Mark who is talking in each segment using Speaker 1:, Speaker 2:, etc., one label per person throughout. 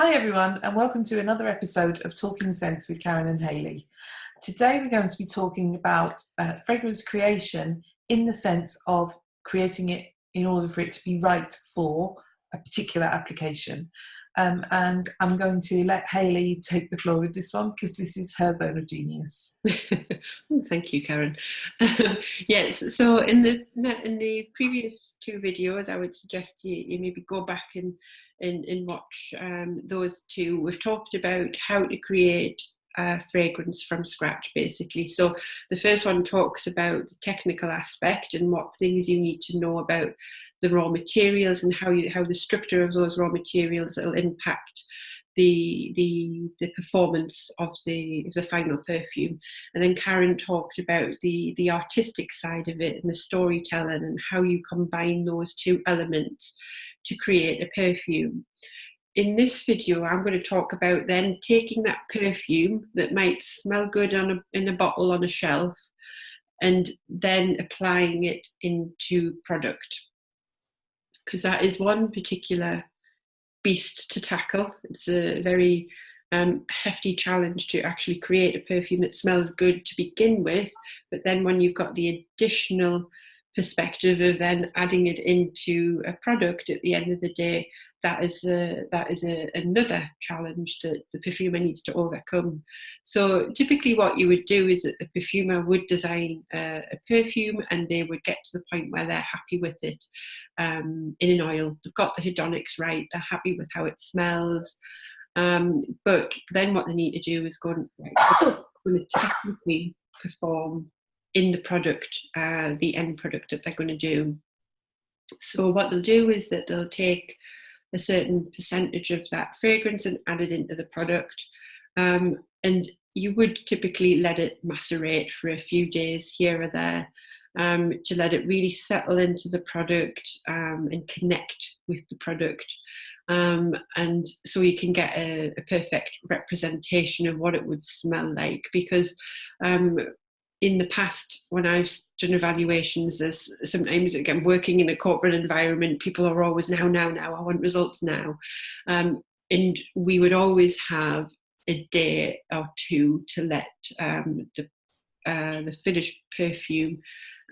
Speaker 1: Hi everyone, and welcome to another episode of Talking Scents with Karen and Hayley. Today we're going to be talking about fragrance creation in the sense of creating it in order for it to be right for a particular application. And I'm going to let Hayley take the floor with this one because this is her zone of genius.
Speaker 2: Thank you, Karen. Yes, so in the previous two videos, I would suggest you maybe go back and watch those two. We've talked about how to create fragrance from scratch, basically. So the first one talks about the technical aspect and what things you need to know about the raw materials and how the structure of those raw materials will impact the performance of the final perfume. And then Karen talked about the artistic side of it and the storytelling and how you combine those two elements to create a perfume. In this video, I'm going to talk about then taking that perfume that might smell good in a bottle on a shelf and then applying it into product, because that is one particular beast to tackle. It's a very hefty challenge to actually create a perfume that smells good to begin with, but then when you've got the additional perspective of then adding it into a product at the end of the day, that is another challenge that the perfumer needs to overcome. So typically what you would do is that the perfumer would design a perfume and they would get to the point where they're happy with it in an oil. They've got the hedonics right, they're happy with how it smells, but then what they need to do is go and technically perform in the product, the end product that they're going to do. So what they'll do is that they'll take a certain percentage of that fragrance and add it into the product. And you would typically let it macerate for a few days here or there to let it really settle into the product and connect with the product. And so you can get a perfect representation of what it would smell like, because in the past, when I've done evaluations, there's sometimes, again, working in a corporate environment, people are always now, I want results now. And we would always have a day or two to let the finished perfume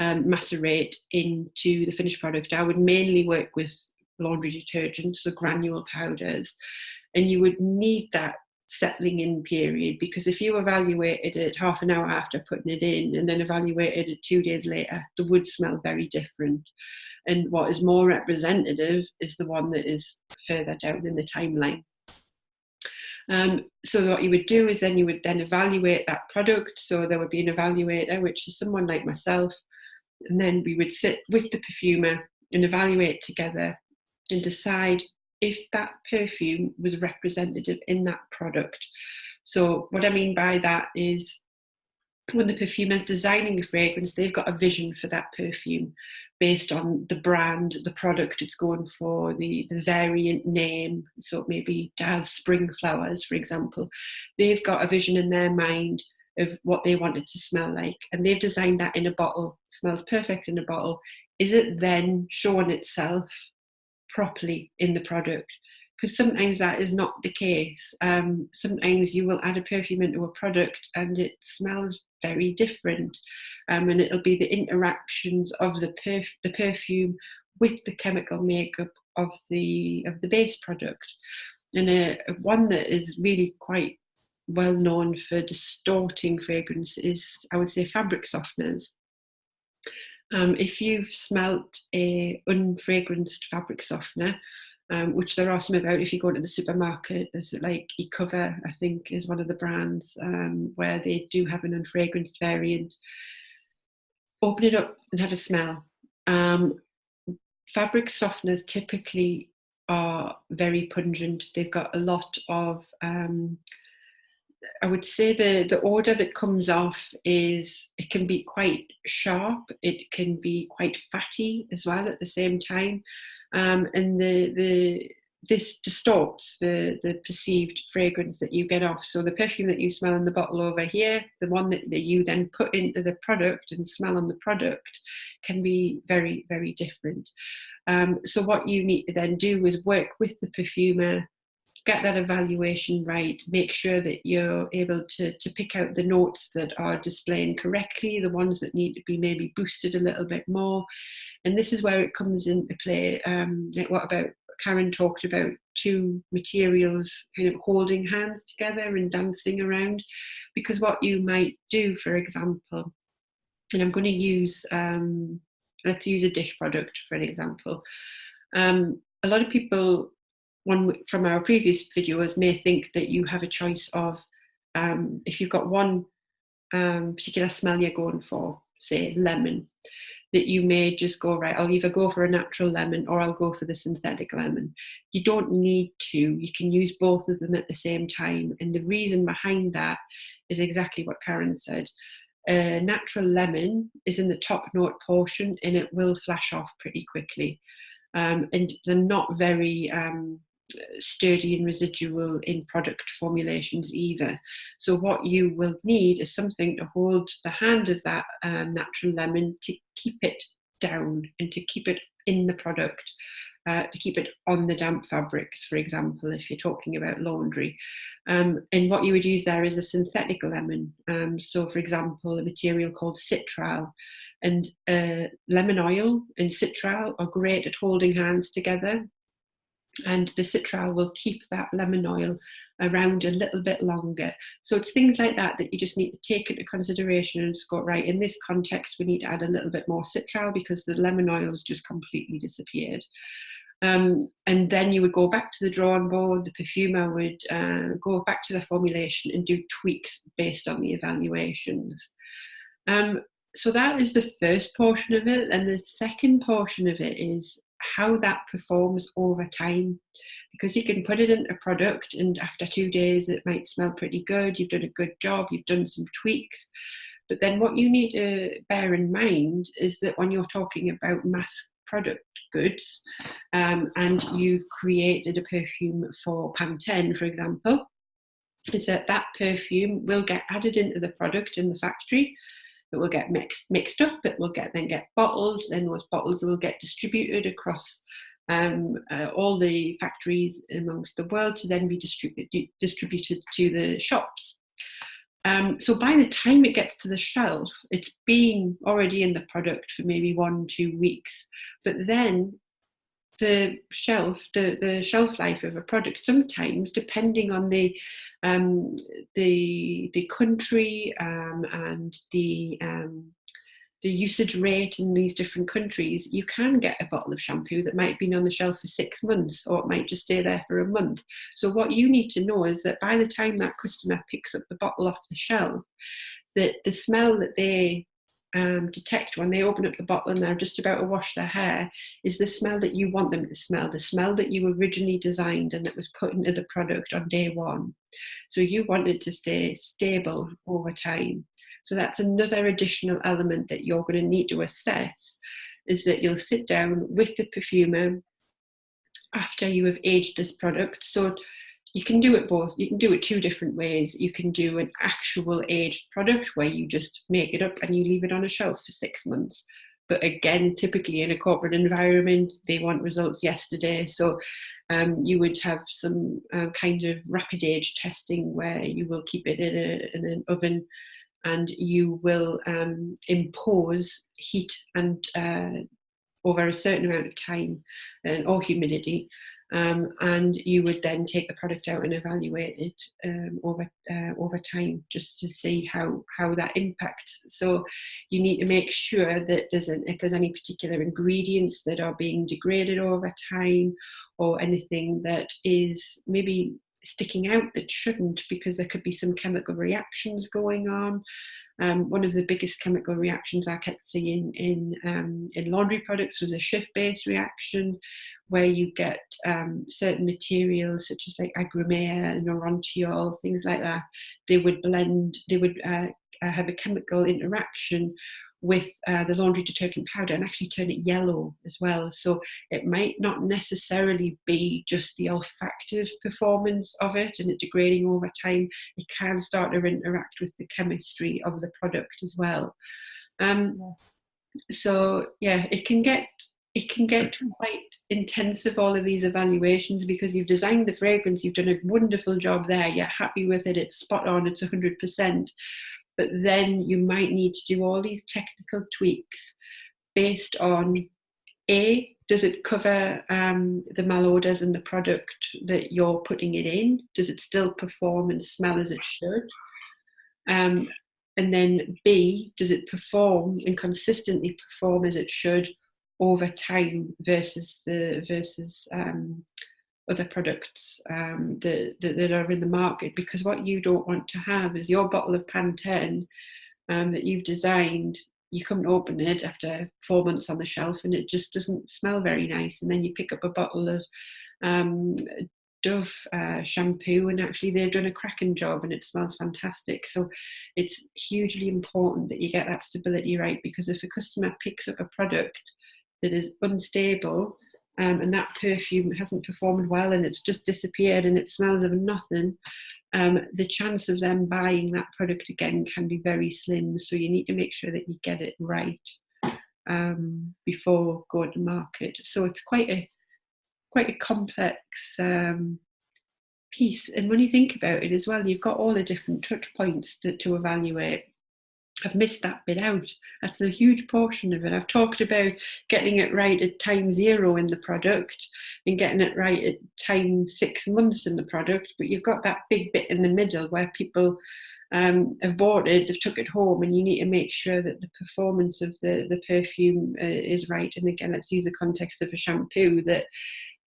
Speaker 2: macerate into the finished product. I would mainly work with laundry detergents, so granule powders, and you would need that settling in period, because if you evaluated it half an hour after putting it in and then evaluated it 2 days later, the wood smell very different. And what is more representative is the one that is further down in the timeline. So what you would do is then you would then evaluate that product. So there would be an evaluator, which is someone like myself, and then we would sit with the perfumer and evaluate together and decide if that perfume was representative in that product. So what I mean by that is, when the perfumer is designing a fragrance, they've got a vision for that perfume based on the brand, the product it's going for, the variant name. So maybe Daz Spring Flowers, for example. They've got a vision in their mind of what they want it to smell like, and they've designed that in a bottle. It smells perfect in a bottle. Is it then showing itself properly in the product? Because sometimes that is not the case. Sometimes you will add a perfume into a product and it smells very different, and it'll be the interactions of the perfume with the chemical makeup of the base product. And one that is really quite well known for distorting fragrance is, I would say, fabric softeners. If you've smelt a unfragranced fabric softener, which there are some about if you go into the supermarket, there's like eCover, I think, is one of the brands, where they do have an unfragranced variant. Open it up and have a smell. Fabric softeners typically are very pungent. They've got a lot of I would say the odor that comes off it can be quite sharp, it can be quite fatty as well at the same time, and this distorts the perceived fragrance that you get off. So the perfume that you smell in the bottle over here, the one that you then put into the product and smell on the product, can be very, very different. So what you need to then do is work with the perfumer get that evaluation right, make sure that you're able to pick out the notes that are displaying correctly, the ones that need to be maybe boosted a little bit more. And this is where it comes into play, like what about Karen talked about, two materials kind of holding hands together and dancing around. Because what you might do, for example, and I'm going to use, let's use a dish product for an example. A lot of people, from our previous videos, may think that you have a choice of, if you've got one particular smell you're going for, say lemon, that you may just go, right, I'll either go for a natural lemon or I'll go for the synthetic lemon. You don't need to. You can use both of them at the same time. And the reason behind that is exactly what Karen said. Natural lemon is in the top note portion and it will flash off pretty quickly. And they're not very sturdy and residual in product formulations either. So what you will need is something to hold the hand of that natural lemon, to keep it down and to keep it in the product, to keep it on the damp fabrics, for example, if you're talking about laundry. And what you would use there is a synthetic lemon. So for example, a material called citral, and lemon oil and citral are great at holding hands together. And the citral will keep that lemon oil around a little bit longer. So it's things like that that you just need to take into consideration and just go, right, in this context, we need to add a little bit more citral because the lemon oil has just completely disappeared. And then you would go back to the drawing board, the perfumer would go back to the formulation and do tweaks based on the evaluations. So that is the first portion of it. And the second portion of it is how that performs over time, because you can put it into a product and after 2 days it might smell pretty good, you've done a good job, you've done some tweaks. But then what you need to bear in mind is that when you're talking about mass product goods, and you've created a perfume for Pantene, for example, is that perfume will get added into the product in the factory. It will get mixed up, it will then get bottled, then those bottles will get distributed across all the factories amongst the world to then be distributed to the shops. So by the time it gets to the shelf, it's been already in the product for maybe 1-2 weeks. But then the shelf life of a product, sometimes depending on the country and the usage rate in these different countries, you can get a bottle of shampoo that might have been on the shelf for 6 months, or it might just stay there for a month. So what you need to know is that by the time that customer picks up the bottle off the shelf, that the smell that they detect when they open up the bottle and they're just about to wash their hair is the smell that you want them to smell, the smell that you originally designed and that was put into the product on day one. So you want it to stay stable over time. So that's another additional element that you're going to need to assess, is that you'll sit down with the perfumer after you have aged this product. So you can do it both. You can do it 2 different ways. You can do an actual aged product where you just make it up and you leave it on a shelf for 6 months. But again, typically in a corporate environment, they want results yesterday. So you would have some kind of rapid age testing where you will keep it in an oven and you will impose heat and over a certain amount of time or humidity. And you would then take the product out and evaluate it over time, just to see how that impacts. So you need to make sure that if there's any particular ingredients that are being degraded over time, or anything that is maybe sticking out that shouldn't, because there could be some chemical reactions going on. One of the biggest chemical reactions I kept seeing in laundry products was a Schiff-based reaction, where you get certain materials such as like agrumea and orontiol, things like that. They would have a chemical interaction with the laundry detergent powder and actually turn it yellow as well. So it might not necessarily be just the olfactive performance of it and it degrading over time. It can start to interact with the chemistry of the product as well. So yeah, it can get it can get quite intensive, all of these evaluations, because you've designed the fragrance, you've done a wonderful job there, you're happy with it, it's spot on, it's 100%. But then you might need to do all these technical tweaks based on, A, does it cover the malodors in the product that you're putting it in? Does it still perform and smell as it should? And then B, does it perform and consistently perform as it should over time versus other products that are in the market? Because what you don't want to have is your bottle of Pantene that you've designed, you come and open it after 4 months on the shelf and it just doesn't smell very nice, and then you pick up a bottle of Dove shampoo and actually they've done a cracking job and it smells fantastic. So it's hugely important that you get that stability right, because if a customer picks up a product that is unstable and that perfume hasn't performed well and it's just disappeared and it smells of nothing, the chance of them buying that product again can be very slim. So you need to make sure that you get it right before going to market. So it's quite a complex piece. And when you think about it as well, you've got all the different touch points to evaluate. I've missed that bit out. That's a huge portion of it. I've talked about getting it right at time 0 in the product and getting it right at time 6 months in the product, but you've got that big bit in the middle where people have bought it, they've took it home, and you need to make sure that the performance of the perfume is right. And again, let's use the context of a shampoo, that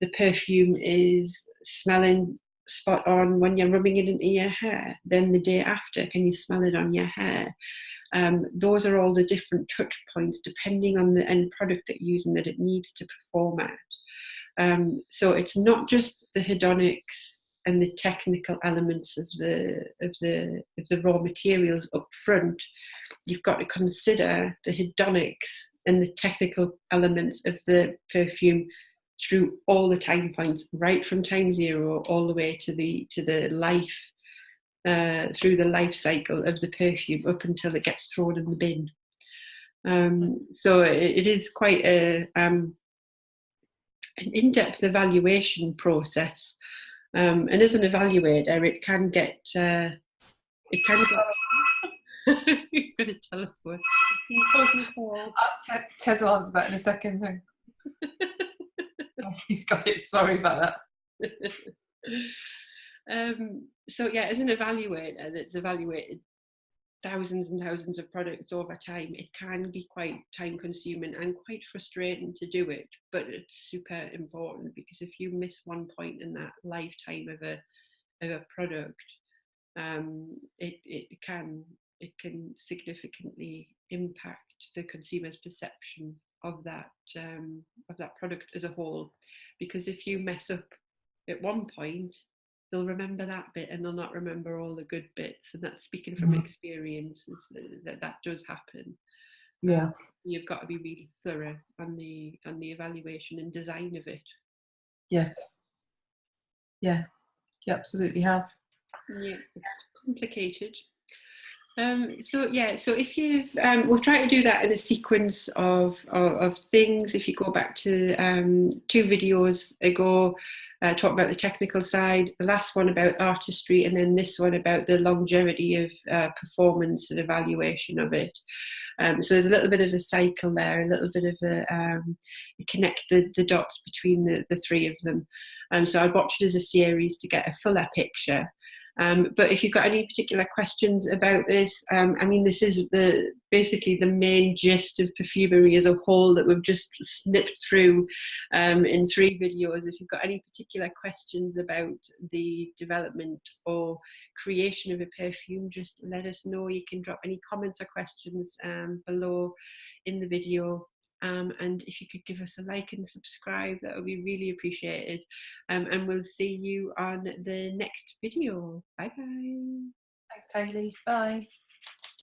Speaker 2: the perfume is smelling spot on when you're rubbing it into your hair. Then the day after, can you smell it on your hair? Those are all the different touch points depending on the end product that you're using that it needs to perform at. So it's not just the hedonics and the technical elements of the raw materials up front. You've got to consider the hedonics and the technical elements of the perfume through all the time points, right from time 0 all the way to the life, through the life cycle of the perfume up until it gets thrown in the bin. So it is quite an in-depth evaluation process. And as an evaluator, it can get you've got a telephone.
Speaker 1: Ted will answer that in a second. He's got it. Sorry about that.
Speaker 2: So yeah, as an evaluator that's evaluated thousands and thousands of products over time, it can be quite time consuming and quite frustrating to do it, but it's super important, because if you miss one point in that lifetime of a product, it can significantly impact the consumer's perception of that product as a whole. Because if you mess up at one point, they'll remember that bit and they'll not remember all the good bits. And that's speaking from experience, that does happen.
Speaker 1: Yeah.
Speaker 2: You've got to be really thorough on the evaluation and design of it.
Speaker 1: Yes. Yeah, you absolutely have.
Speaker 2: Yeah, it's complicated. So if you've we'll try to do that in a sequence of things. If you go back to 2 videos ago, talk about the technical side, the last one about artistry, and then this one about the longevity of performance and evaluation of it. So there's a little bit of a cycle there, a little bit of a connect the dots between the 3 of them. So I watched it as a series to get a fuller picture. But if you've got any particular questions about this, I mean, this is basically the main gist of perfumery as a whole that we've just snipped through in 3 videos. If you've got any particular questions about the development or creation of a perfume, just let us know. You can drop any comments or questions below in the video. And if you could give us a like and subscribe, that would be really appreciated. And we'll see you on the next video. Bye bye.
Speaker 1: Thanks, Hayley. Bye.